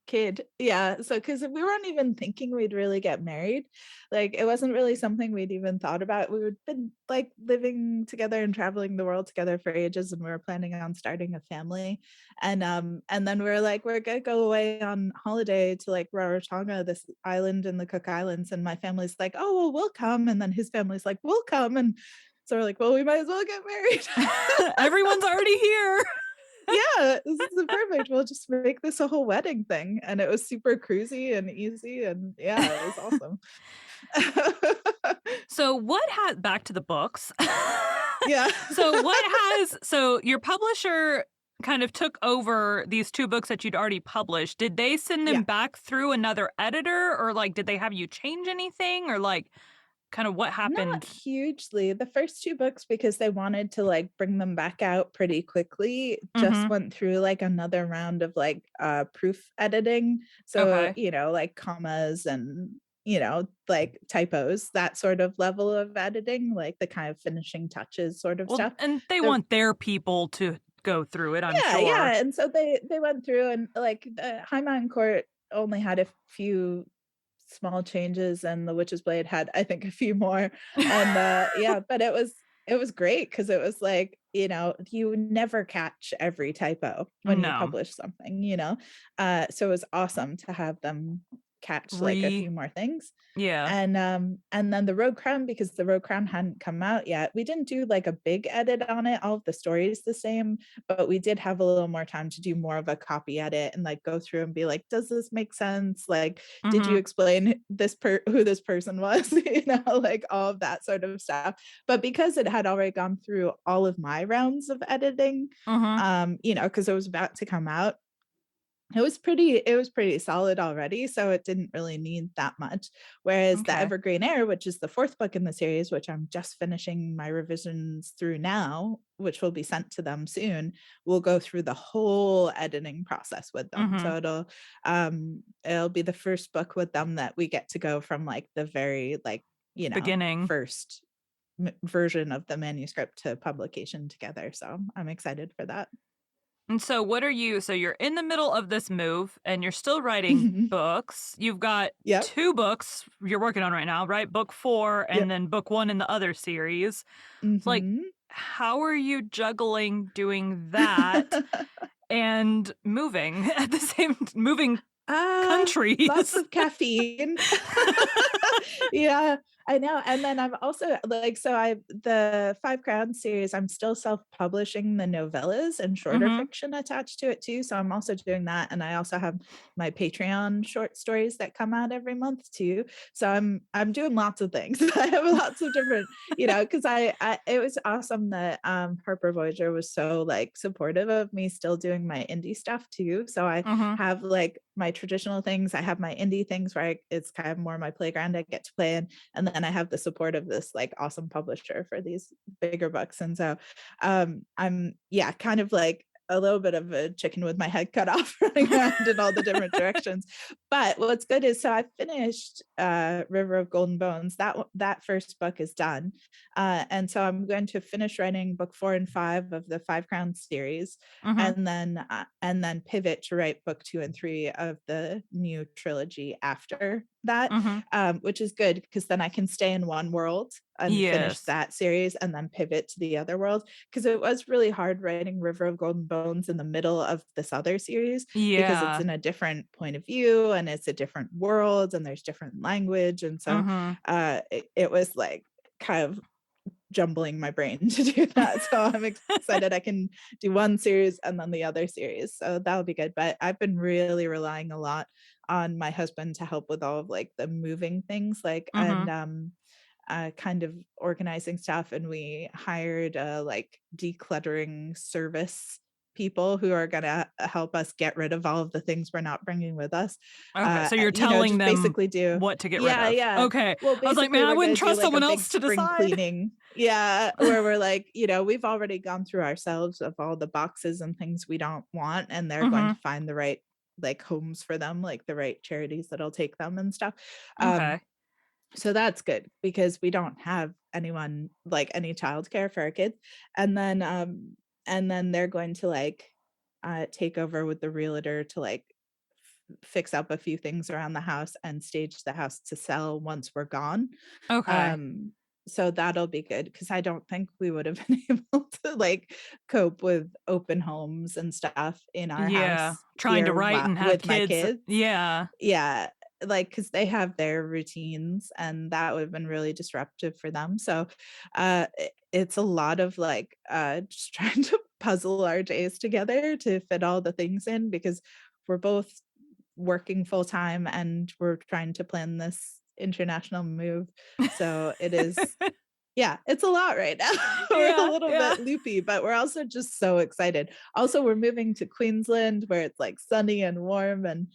kid. Yeah, so because we weren't even thinking we'd really get married. Like, it wasn't really something we'd even thought about. We had been, like, living together and traveling the world together for ages, and we were planning on starting a family, and then we were like, "We're gonna go away on holiday to, like, Rarotonga, this island in the Cook Islands," and my family's like, "Oh, well, we'll come," and then his family's like, "We'll come," and so we're like, "Well, we might as well get married." Everyone's already here. Yeah, this is perfect. We'll just make this a whole wedding thing, and it was super cruisy and easy, and yeah, it was awesome. So what has back to the books. Yeah. So your publisher kind of took over these 2 books that you'd already published. Did they send them Yeah. back through another editor, or, like, did they have you change anything, or, like, kind of what Not happened? hugely. The first 2 books, because they wanted to, like, bring them back out pretty quickly, just Mhm. went through, like, another round of, like, proof editing. So, Okay. like, commas and, like, typos, that sort of level of editing, like, the kind of finishing touches sort of Well, stuff. and they The want their people to go through it, I'm Yeah, sure. yeah, and so they went through and, like, the High Mountain Court only had a few small changes, and The Witch's Blade had, I think, a few more, and, yeah, but it was great because it was like, you never catch every typo when you No. publish something, so it was awesome to have them catch, like, a Re few more things. Yeah. And then the Rogue Crown, because the Rogue Crown hadn't come out yet, we didn't do, like, a big edit on it, all of the story is the same, but we did have a little more time to do more of a copy edit and, like, go through and be like, "Does this make sense?" Like, "Did you Mhm. explain who this person was?" Like, all of that sort of stuff. But because it had already gone through all of my rounds of editing, Mhm. because it was about to come out, it was pretty solid already, so it didn't really need that much. Whereas The Okay. Evergreen Air, which is the 4th book in the series, which I'm just finishing my revisions through now, which will be sent to them soon, will go through the whole editing process with them. Mhm. So it'll be the first book with them that we get to go from, like, the very, like, Beginning. first version of the manuscript to publication together. So I'm excited for that. And so you're in the middle of this move and you're still writing Mhm. books. You've got Yep. 2 books you're working on right now, right? Book 4 and Yep. then book 1 in the other series. Like, Mhm. how are you juggling doing that and moving at the same moving Lots countries? of caffeine. Yeah, I know, and then I'm also like, so I the 5 Crowns series, I'm still self-publishing the novellas and shorter Mhm. fiction attached to it too, so I'm also doing that, and I also have my Patreon short stories that come out every month too. So I'm doing lots of things. I have lots of different, because I it was awesome that, Harper Voyager was so, like, supportive of me still doing my indie stuff too. So I Mhm. have, like, my traditional things, I have my indie things where it's kind of more my playground I get to play in, and then I have the support of this, like, awesome publisher for these bigger books, and so, I'm, yeah, kind of like a little bit of a chicken with my head cut off running around in all the different directions. But what's good is, so I finished, River of Golden Bones, that first book is done, and so I'm going to finish writing book 4 and 5 of the 5 Crowns series, Mhm. and then pivot to write book 2 and 3 of the new trilogy after that, Mhm. which is good because then I can stay in one world and finish Yes. that series and then pivot to the other world. Because it was really hard writing River of Golden Bones in the middle of this other series because it's Yeah. in a different point of view and it's a different world and there's different language, and so, Mhm. it was, like, kind of jumbling my brain to do that. So I'm excited I can do one series and then the other series. So that'll be good. But I've been really relying a lot on my husband to help with all of, like, the moving things, like, and Mhm. kind of organizing stuff. And we hired like, decluttering service people who are gonna help us get rid of all of the things we're not bringing with us. Okay, so you're telling Just them basically do, what to get rid yeah, of. yeah. Okay. Well, I was like, "Man, basically I we're wouldn't gonna do, trust like, a someone big else to spring decide." cleaning. Yeah, where we're like, we've already gone through ourselves of all the boxes and things we don't want, and they're going to Mhm. find the right, like, homes for them, like the right charities that'll take them and stuff. Um, Okay. so that's good because we don't have anyone, like, any childcare for our kids. And then they're going to, like, take over with the realtor to, like, fix up a few things around the house and stage the house to sell once we're gone. Okay. Um, so that'll be good because I don't think we would have been able to, like, cope with open homes and stuff in our Yeah. house Trying to here write and have with my kids. kids. Yeah. Yeah, like because they have their routines, and that would have been really disruptive for them. So, it's a lot of, like, just trying to puzzle our days together to fit all the things in because we're both working full time and we're trying to plan this international move. So it is, yeah, it's a lot right now. We're a Yeah, little yeah. bit loopy, but we're also just so excited. Also, we're moving to Queensland where it's like sunny and warm and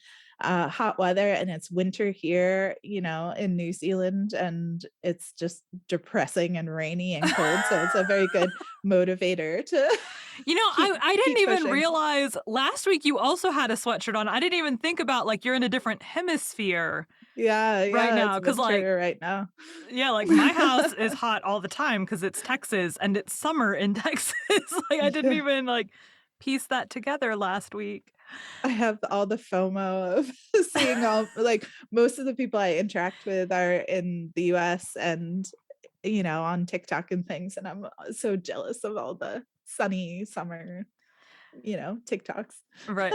hot weather, and it's winter here, in New Zealand, and it's just depressing and rainy and cold. So it's a very good motivator to You know, I keep I didn't keep even pushing. realize last week you also had a sweatshirt on. I didn't even think about, like, you're in a different hemisphere Yeah, right yeah, now, it's because like winter right now. yeah, like, my house is hot all the time because it's Texas, and it's summer in Texas. Like, I didn't Yeah. even, like, piece that together last week. I have all the FOMO of seeing all, like, most of the people I interact with are in the US and, on TikTok and things, and I'm so jealous of all the sunny summer, TikToks. Right.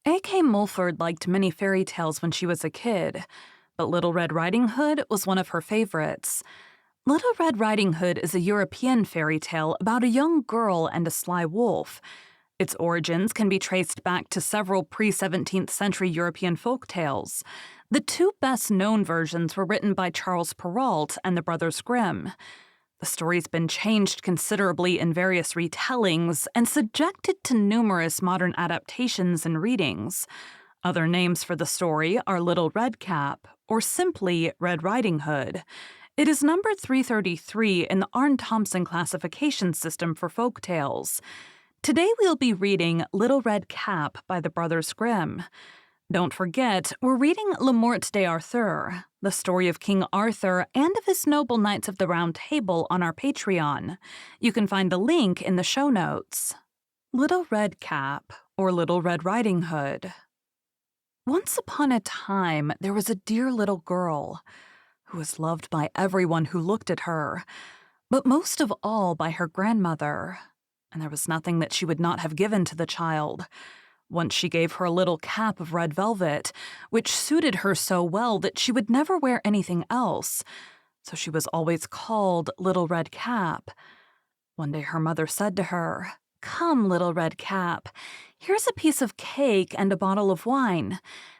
A.K. Mulford liked many fairy tales when she was a kid, but Little Red Riding Hood was one of her favorites. Little Red Riding Hood is a European fairy tale about a young girl and a sly wolf. Its origins can be traced back to several pre-17th century European folk tales. The two best-known versions were written by Charles Perrault and the Brothers Grimm. The story's been changed considerably in various retellings and subjected to numerous modern adaptations and readings. Other names for the story are Little Red Cap or simply Red Riding Hood. It is number 333 in the Arne Thompson classification system for folk tales. Today we'll be reading Little Red Cap by the Brothers Grimm. Don't forget, we're reading Le Morte d'Arthur, the story of King Arthur and of his noble knights of the Round Table on our Patreon. You can find the link in the show notes. Little Red Cap, or Little Red Riding Hood. Once upon a time, there was a dear little girl who was loved by everyone who looked at her, but most of all by her grandmother. And there was nothing that she would not have given to the child. Once she gave her a little cap of red velvet, which suited her so well that she would never wear anything else, so she was always called Little Red Cap. One day her mother said to her, "Come, Little Red Cap, here's a piece of cake and a bottle of wine.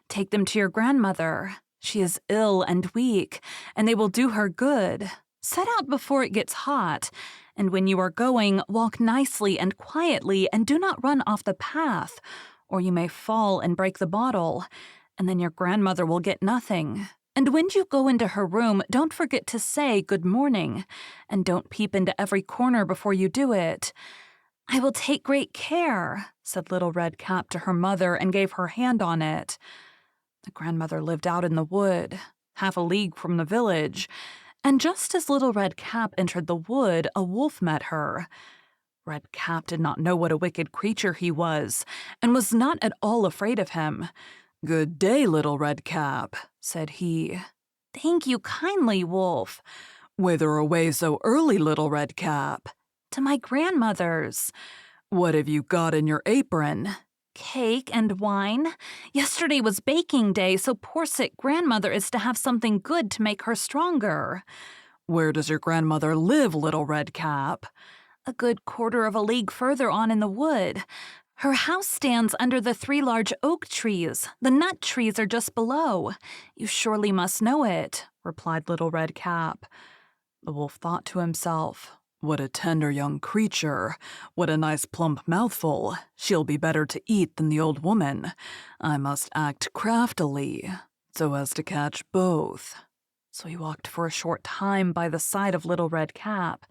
Take them to your grandmother. She is ill and weak, and they will do her good. Set out before it gets hot, and when you are going, walk nicely and quietly and do not run off the path, or you may fall and break the bottle, and then your grandmother will get nothing. And when you go into her room, don't forget to say good morning, and don't peep into every corner before you do it." "I will take great care," said Little Red Cap to her mother and gave her hand on it. The grandmother lived out in the wood, half a league from the village, and just as Little Red Cap entered the wood, a wolf met her. Red Cap did not know what a wicked creature he was, and was not at all afraid of him. "Good day, Little Red Cap," said he. "Thank you kindly, Wolf." "Whither away so early, Little Red Cap?" "To my grandmother's." "What have you got in your apron?" "Cake and wine. Yesterday was baking day, so poor sick grandmother is to have something good to make her stronger." "Where does your grandmother live, Little Red Cap?" "A good quarter of a league further on in the wood. Her house stands under the 3 large oak trees. The nut trees are just below. You surely must know it," replied Little Red Cap. The wolf thought to himself, "What a tender young creature. What a nice plump mouthful. She'll be better to eat than the old woman. I must act craftily, so as to catch both." So he walked for a short time by the side of Little Red Cap,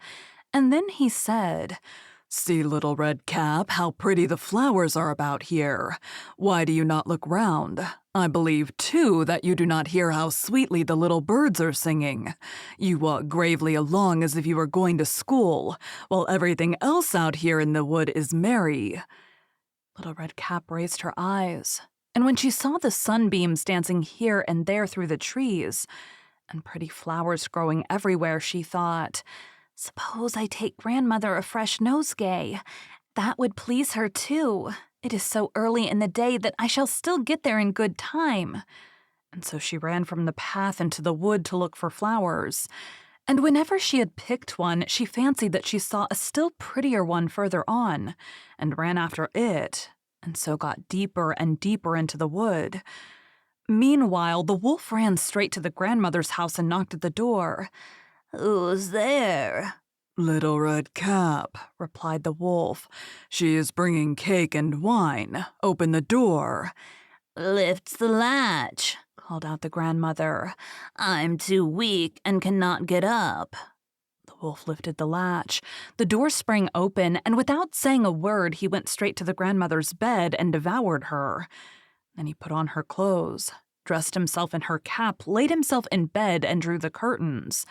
and then he said, "See, Little Red Cap, how pretty the flowers are about here. Why do you not look round? I believe, too, that you do not hear how sweetly the little birds are singing. You walk gravely along as if you were going to school, while everything else out here in the wood is merry." Little Red Cap raised her eyes, And when she saw the sunbeams dancing here and there through the trees, and pretty flowers growing everywhere, she thought, "Suppose I take grandmother a fresh nosegay. That would please her too. It is so early in the day that I shall still get there in good time." And so she ran from the path into the wood to look for flowers. And whenever she had picked one, she fancied that she saw a still prettier one further on, and ran after it, and so got deeper and deeper into the wood. Meanwhile, the wolf ran straight to the grandmother's house and knocked at the door. "Who's there?" "Little Red Cap," replied the wolf. "She is bringing cake and wine. Open the door." "Lift the latch," called out the grandmother. "I'm too weak and cannot get up." The wolf lifted the latch. The door sprang open, and without saying a word, he went straight to the grandmother's bed and devoured her. Then he put on her clothes, dressed himself in her cap, laid himself in bed, and drew the curtains.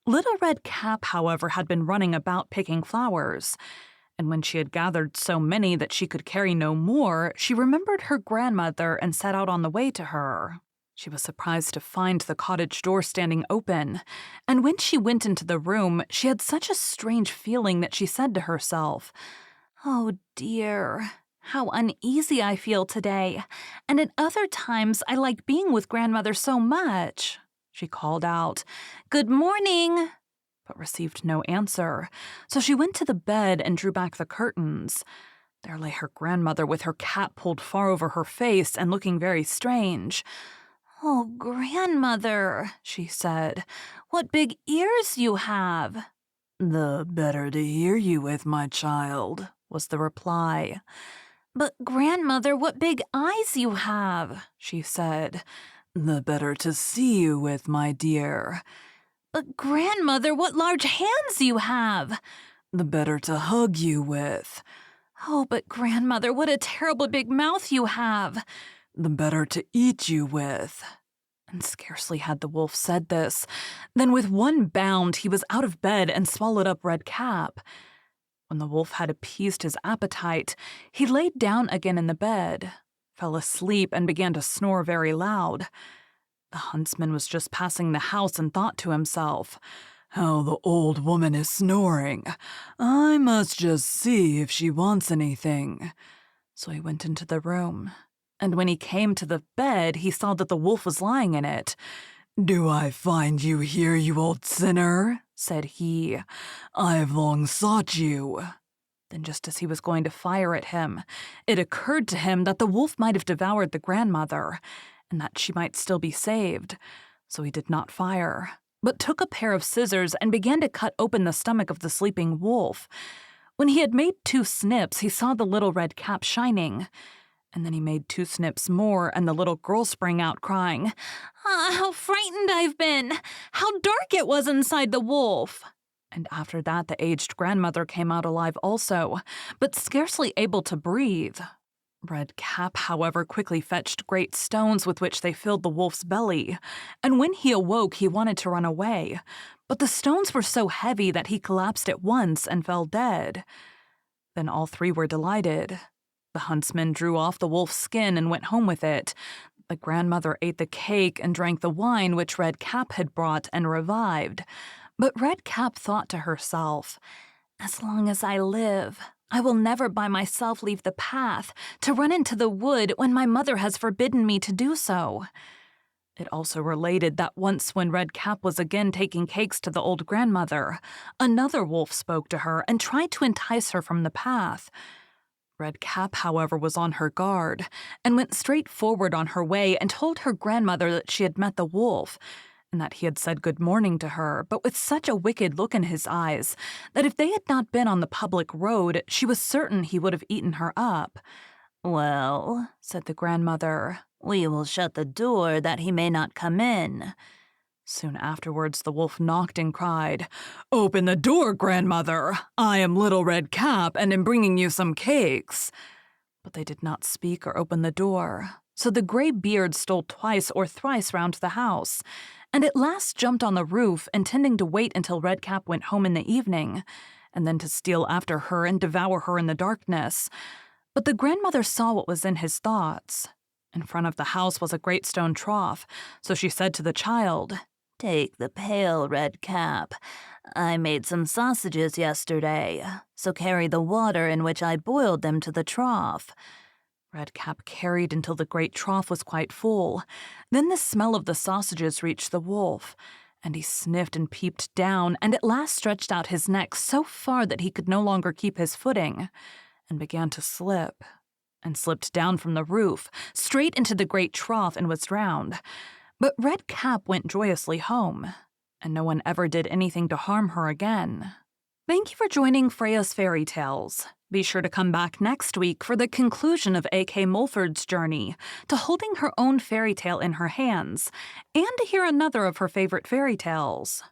Little Red Cap, however, had been running about picking flowers, and when she had gathered so many that she could carry no more, she remembered her grandmother and set out on the way to her. She was surprised to find the cottage door standing open, and when she went into the room, she had such a strange feeling that she said to herself, "Oh dear, how uneasy I feel today, and at other times I like being with grandmother so much." She called out, "Good morning," but received no answer, so she went to the bed and drew back the curtains. There lay her grandmother with her cap pulled far over her face and looking very strange. "Oh, grandmother," she said, "what big ears you have." "The better to hear you with, my child," was the reply. "But grandmother, what big eyes you have," she said. "The better to see you with, my dear." "But grandmother, what large hands you have." "The better to hug you with." "Oh, but grandmother, what a terrible big mouth you have." "The better to eat you with." And scarcely had the wolf said this, than with one bound he was out of bed and swallowed up Red Cap. When the wolf had appeased his appetite, he laid down again in the bed, fell asleep, and began to snore very loud. The huntsman was just passing the house and thought to himself, "How the old woman is snoring. I must just see if she wants anything." So he went into the room, and when he came to the bed, he saw that the wolf was lying in it. "Do I find you here, you old sinner?" said he. "I've long sought you." Then just as he was going to fire at him, it occurred to him that the wolf might have devoured the grandmother, and that she might still be saved. So he did not fire, but took a pair of scissors and began to cut open the stomach of the sleeping wolf. When he had made 2 snips, he saw the little red cap shining. And then he made 2 snips more, and the little girl sprang out, crying, "Ah, how frightened I've been! How dark it was inside the wolf!" And after that, the aged grandmother came out alive also, but scarcely able to breathe. Red Cap, however, quickly fetched great stones with which they filled the wolf's belly, and when he awoke, he wanted to run away, but the stones were so heavy that he collapsed at once and fell dead. Then all 3 were delighted. The huntsman drew off the wolf's skin and went home with it. The grandmother ate the cake and drank the wine which Red Cap had brought and revived. But Red Cap thought to herself, "As long as I live, I will never by myself leave the path to run into the wood when my mother has forbidden me to do so." It also related that once when Red Cap was again taking cakes to the old grandmother, another wolf spoke to her and tried to entice her from the path. Red Cap, however, was on her guard, and went straight forward on her way and told her grandmother that she had met the wolf, and that he had said good morning to her, but with such a wicked look in his eyes that if they had not been on the public road, she was certain he would have eaten her up. "Well," said the grandmother, "we will shut the door that he may not come in." Soon afterwards the wolf knocked and cried, "Open the door, grandmother! I am Little Red Cap and am bringing you some cakes." But they did not speak or open the door, so the gray beard stole twice or thrice round the house, and at last jumped on the roof, intending to wait until Red Cap went home in the evening, and then to steal after her and devour her in the darkness. But the grandmother saw what was in his thoughts. In front of the house was a great stone trough, so she said to the child, "Take the pail, Red Cap. I made some sausages yesterday, so carry the water in which I boiled them to the trough." Red Cap carried until the great trough was quite full. Then the smell of the sausages reached the wolf, and he sniffed and peeped down, and at last stretched out his neck so far that he could no longer keep his footing, and began to slip, and slipped down from the roof, straight into the great trough, and was drowned. But Red Cap went joyously home, and no one ever did anything to harm her again. Thank you for joining Freya's Fairy Tales. Be sure to come back next week for the conclusion of A.K. Mulford's journey to holding her own fairy tale in her hands, and to hear another of her favorite fairy tales.